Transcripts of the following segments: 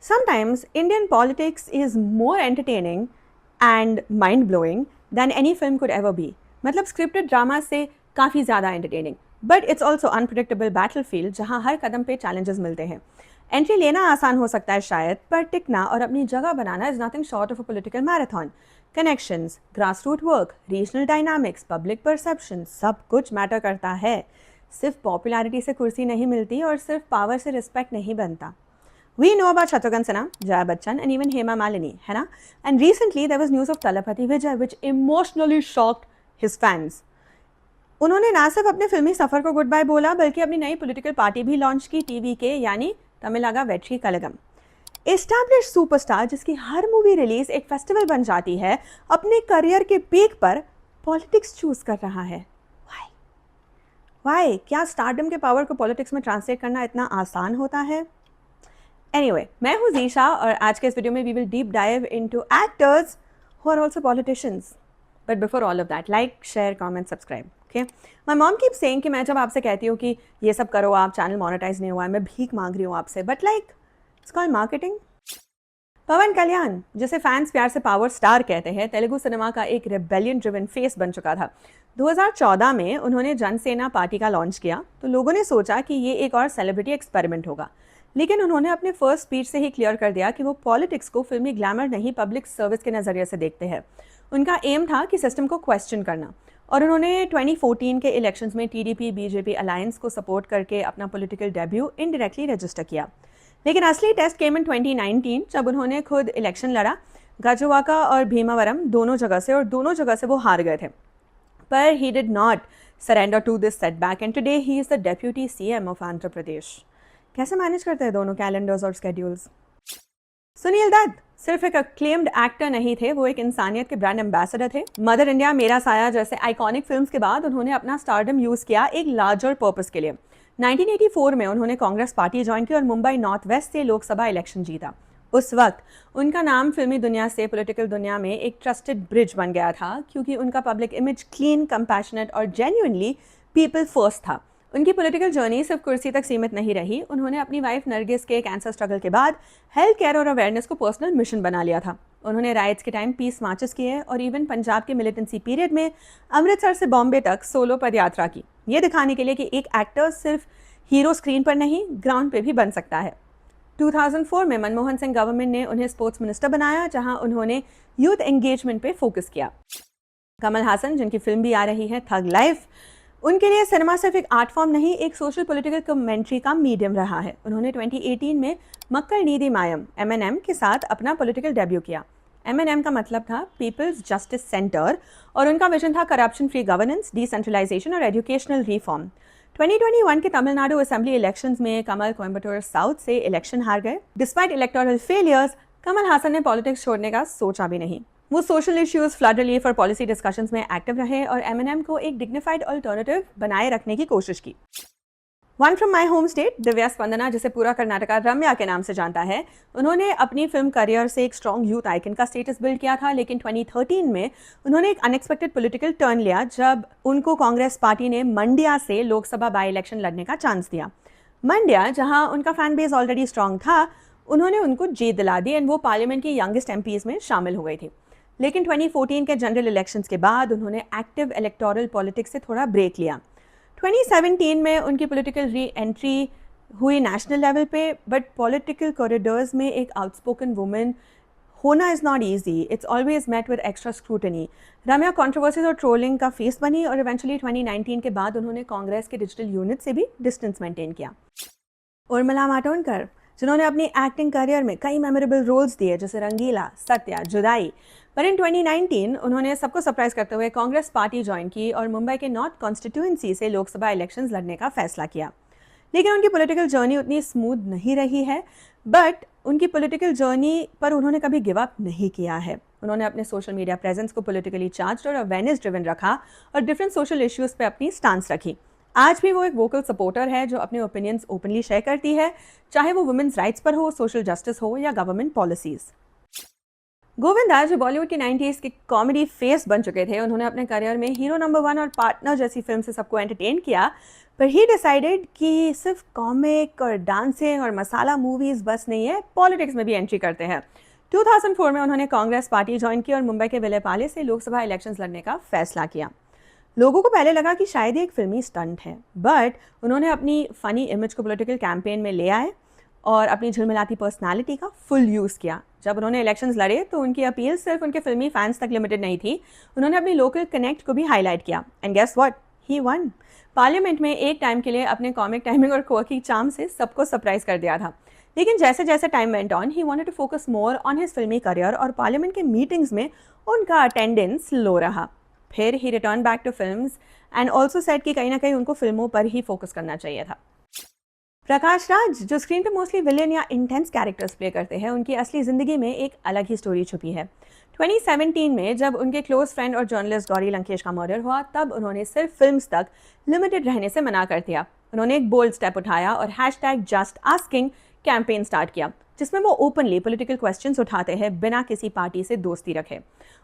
Sometimes Indian politics is more entertaining and mind-blowing than any film could ever be. मतलब scripted drama से काफ़ी ज़्यादा entertaining. But it's also unpredictable battlefield जहाँ हर कदम पे challenges मिलते हैं. एंट्री लेना आसान हो सकता है शायद, पर टिकना और अपनी जगह बनाना is nothing short of a political marathon. Connections, grassroot work, regional dynamics, public perception, सब कुछ मैटर करता है. सिर्फ पॉपुलैरिटी से कुर्सी नहीं मिलती और सिर्फ पावर से रिस्पेक्ट नहीं बनता. We know about Shatrughan Sinha, Jaya Bachchan, and even Hema Malini, है ना? And recently there was news of Talapati Vijay, which emotionally shocked his fans. उन्होंने ना सिर्फ अपने फिल्मी सफर को गुड बाय बोला, बल्कि अपनी नई पॉलिटिकल पार्टी भी लॉन्च की, टीवी के यानी तमिलनागा वेट्री कलगम. एस्टैब्लिश सुपरस्टार जिसकी हर मूवी रिलीज एक फेस्टिवल बन जाती है, अपने करियर के पीक पर पॉलिटिक्स चूज कर रहा है. वाई? क्या स्टारडम के पावर को पॉलिटिक्स में ट्रांसलेट करना इतना आसान होता है? Anyway, मैं हूँ जीशा और आज के इस वीडियो में we will deep dive into actors who are also politicians. But before all of that, like, share, comment, subscribe. Okay? My mom keeps saying कि मैं जब आपसे कहती हूँ कि ये सब करो, आप चैनल मोनेटाइज नहीं हुआ है, मैं भीख मांग रही हूँ आपसे. But like, it's called marketing. पवन कल्याण, जिसे फैंस प्यार से पावर स्टार कहते हैं, तेलुगु सिनेमा का एक रेबेलियन ड्रिवन फेस बन चुका था. 2014 में उन्होंने जनसेना पार्टी का लॉन्च किया, तो लोगों ने सोचा कि ये एक और सेलिब्रिटी एक्सपेरिमेंट होगा. लेकिन उन्होंने अपने फर्स्ट स्पीच से ही क्लियर कर दिया कि वो पॉलिटिक्स को फिल्मी ग्लैमर नहीं, पब्लिक सर्विस के नज़रिए से देखते हैं. उनका एम था कि सिस्टम को क्वेश्चन करना, और उन्होंने 2014 के इलेक्शंस में टीडीपी बीजेपी अलायंस को सपोर्ट करके अपना पॉलिटिकल डेब्यू इनडायरेक्टली रजिस्टर किया. लेकिन असली टेस्ट केम इन 2019 जब उन्होंने खुद इलेक्शन लड़ा, गाजुवाका और भीमावरम दोनों जगह से, और दोनों जगह से वो हार गए थे. पर he did not surrender to this setback and today he is the deputy CM of Andhra Pradesh. कैसे मैनेज करते हैं दोनों कैलेंडर्स और स्केड्यूल्स? सुनील दत्त सिर्फ एक अक्लेम्ड एक्टर नहीं थे, वो एक इंसानियत के ब्रांड एम्बेसडर थे. मदर इंडिया, मेरा साया जैसे आइकॉनिक फिल्म्स के बाद उन्होंने अपना स्टारडम यूज किया एक लार्जर पर्पस के लिए. 1984 में उन्होंने कांग्रेस पार्टी ज्वाइन की और मुंबई नॉर्थ वेस्ट से लोकसभा इलेक्शन जीता. उस वक्त उनका नाम फिल्मी दुनिया से पॉलिटिकल दुनिया में एक ट्रस्टेड ब्रिज बन गया था, क्योंकि उनका पब्लिक इमेज क्लीन, कंपैशनेट और जेन्युइनली पीपल फर्स्ट था. उनकी पॉलिटिकल जर्नी सिर्फ कुर्सी तक सीमित नहीं रही. उन्होंने अपनी वाइफ नरगिस के कैंसर स्ट्रगल के बाद हेल्थ केयर और अवेयरनेस को पर्सनल मिशन बना लिया था. उन्होंने राइट्स के टाइम पीस मार्चेस किए और इवन पंजाब के मिलिटेंसी पीरियड में अमृतसर से बॉम्बे तक सोलो पदयात्रा की, ये दिखाने के लिए कि एक एक्टर सिर्फ हीरो स्क्रीन पर नहीं, ग्राउंड पे भी बन सकता है. 2004 में मनमोहन सिंह गवर्नमेंट ने उन्हें स्पोर्ट्स मिनिस्टर बनाया, जहां उन्होंने यूथ एंगेजमेंट पे फोकस किया. कमल हासन, जिनकी फिल्म भी आ रही है थग लाइफ, उनके लिए सिनेमा सिर्फ एक आर्ट फॉर्म नहीं, एक सोशल पॉलिटिकल कमेंट्री का मीडियम रहा है. उन्होंने 2018 में मक्कल नीदी मायम MNM के साथ अपना पॉलिटिकल डेब्यू किया. MNM का मतलब था पीपल्स जस्टिस सेंटर, और उनका विजन था करप्शन फ्री गवर्नेंस, डिसेंट्रलाइजेशन और एजुकेशनल रिफॉर्म. 2021 के तमिलनाडु असेंबली इलेक्शंस में कमल कोयम्बटूर साउथ से इलेक्शन हार गए. Despite electoral failures, Kamal Haasan ने पॉलिटिक्स छोड़ने का सोचा भी नहीं. वो सोशल इश्यूज, फ्लड रिलीफ और पॉलिसी डिस्कशंस में एक्टिव रहे और MNM को एक डिग्निफाइड अल्टरनेटिव बनाए रखने की कोशिश की. One from my home state, Divya Spandana, जिसे पूरा कर्नाटका रम्या के नाम से जानता है, उन्होंने अपनी फिल्म करियर से एक स्ट्रॉन्ग यूथ आइकन का स्टेटस बिल्ड किया था. लेकिन 2013 में उन्होंने एक अनएक्सपेक्टेड पॉलिटिकल टर्न लिया जब उनको कांग्रेस पार्टी ने मंड्या से लोकसभा बाई इलेक्शन लड़ने का चांस दिया. मंड्या, जहां उनका फैन बेस ऑलरेडी स्ट्रॉन्ग था, उन्होंने उनको जीत दिला दी एंड वो पार्लियामेंट की यंगेस्ट MPs में शामिल हो गई थी. लेकिन 2014 के जनरल इलेक्शंस के बाद उन्होंने एक्टिव इलेक्टोरल पॉलिटिक्स से थोड़ा ब्रेक लिया. 2017 में उनकी पॉलिटिकल री एंट्री हुई नेशनल लेवल पे, बट पॉलिटिकल कॉरिडोर्स में एक आउटस्पोकन वुमेन होना is not easy. It's always met with extra scrutiny. Ramya controversies और ट्रोलिंग का फेस बनी और इवेंचुअली 2019 के बाद उन्होंने कांग्रेस के डिजिटल यूनिट से भी डिस्टेंस मेंटेन किया. उर्मिला मातोंडकर, जिन्होंने अपनी एक्टिंग करियर में कई मेमोरेबल रोल्स दिए, जैसे रंगीला, सत्या, जुदाई, पर इन 2019 उन्होंने सबको सरप्राइज करते हुए कांग्रेस पार्टी ज्वाइन की और मुंबई के नॉर्थ कॉन्स्टिट्यूएंसी से लोकसभा इलेक्शंस लड़ने का फैसला किया. लेकिन उनकी पॉलिटिकल जर्नी उतनी स्मूथ नहीं रही है, बट उनकी पॉलिटिकल जर्नी पर उन्होंने कभी गिव अप नहीं किया है. उन्होंने अपने सोशल मीडिया प्रेजेंस को पॉलिटिकली चार्ज्ड और अवेयरनेस ड्रिवन रखा और डिफरेंट सोशल इश्यूज पे अपनी स्टांस रखी. आज भी वो एक वोकल सपोर्टर है जो अपने ओपिनियंस ओपनली शेयर करती है, चाहे वो वुमेन्स राइट्स पर हो, सोशल जस्टिस हो या गवर्नमेंट पॉलिसीज. गोविंदा जो बॉलीवुड की 90s के कॉमेडी फेस बन चुके थे, उन्होंने अपने करियर में हीरो नंबर 1 और पार्टनर जैसी फिल्म से सबको एंटरटेन किया, पर ही डिसाइडेड कि सिर्फ कॉमिक और डांसिंग और मसाला मूवीज बस नहीं है, पॉलिटिक्स में भी एंट्री करते हैं। 2004 में उन्होंने कांग्रेस पार्टी ज्वाइन की और मुंबई के विलेपाले से लोकसभा इलेक्शंस लड़ने का फैसला किया। लोगों को पहले लगा कि शायद ये एक फिल्मी स्टंट है, बट उन्होंने अपनी फनी इमेज को पॉलिटिकल कैंपेन में ले आए और अपनी झिलमिलाती पर्सनालिटी का फुल यूज़ किया। जब उन्होंने इलेक्शंस लड़े तो उनकी अपील सिर्फ उनके फिल्मी फैंस तक लिमिटेड नहीं थी, उन्होंने अपनी लोकल कनेक्ट को भी हाईलाइट किया। And guess what, he won. Parliament में एक टाइम के लिए अपने कॉमिक टाइमिंग और क्वर्की चार्म से सबको सरप्राइज कर दिया था। लेकिन जैसे जैसे time went on, he wanted to focus more on his फिल्मी करियर और पार्लियामेंट के मीटिंग्स में उनका अटेंडेंस लो रहा। फिर he return back to films and also said कि कहीं ना कहीं उनको फिल्मों पर ही फोकस करना चाहिए था। प्रकाश राज जो स्क्रीन पे मोस्टली विलेन या इंटेंस कैरेक्टर्स प्ले करते हैं, उनकी असली ज़िंदगी में एक अलग ही स्टोरी छुपी है। 2017 में जब उनके क्लोज फ्रेंड और जर्नलिस्ट गौरी लंकेश का मर्डर हुआ, तब उन्होंने सिर्फ फिल्म्स तक लिमिटेड रहने से मना कर दिया। उन्होंने एक बोल्ड स्टेप उठाया और #JustAsking कैंपेन स्टार्ट किया, जिसमें वो ओपनली पॉलिटिकल क्वेश्चंस उठाते हैं बिना किसी पार्टी से दोस्ती रखे।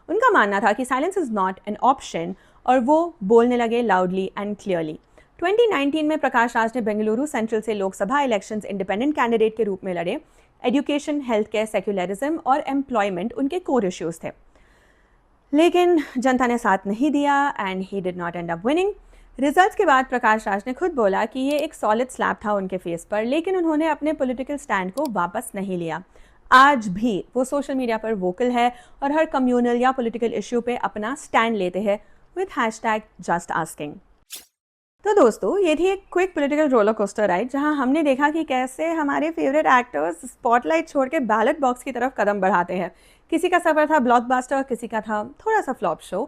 उनका मानना था कि silence is not an option और वो बोलने लगे लाउडली एंड क्लियरली। 2019 में प्रकाश राज ने बेंगलुरु सेंट्रल से लोकसभा इलेक्शंस इंडिपेंडेंट कैंडिडेट के रूप में लड़े। एजुकेशन, हेल्थ केयर, सेक्युलरिज्म और एम्प्लॉयमेंट उनके कोर इश्यूज थे, लेकिन जनता ने साथ नहीं दिया and he did not and up winning. Results के बाद प्रकाश राज ने खुद बोला कि ये एक सॉलिड स्लैप था उनके फेस पर, लेकिन उन्होंने अपने पॉलिटिकल स्टैंड को वापस नहीं लिया। आज भी वो सोशल मीडिया पर वोकल है और हर कम्युनल या पॉलिटिकल इश्यू पे अपना स्टैंड लेते हैं विद #JustAsking। तो दोस्तों, ये थी एक quick political roller coaster ride, जहां हमने देखा कि कैसे हमारे फेवरेट एक्टर्स स्पॉटलाइट छोड़ के बैलेट बॉक्स की तरफ कदम बढ़ाते हैं। किसी का सफर था ब्लॉकबस्टर, किसी का था थोड़ा सा flop show,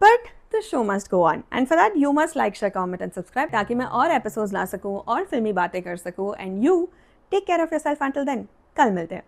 but the show must go on and for that you must like, share, comment and subscribe, ताकि मैं और एपिसोड्स ला सकूं और फिल्मी बातें कर सकूं। And you take care of yourself until then. कल मिलते हैं।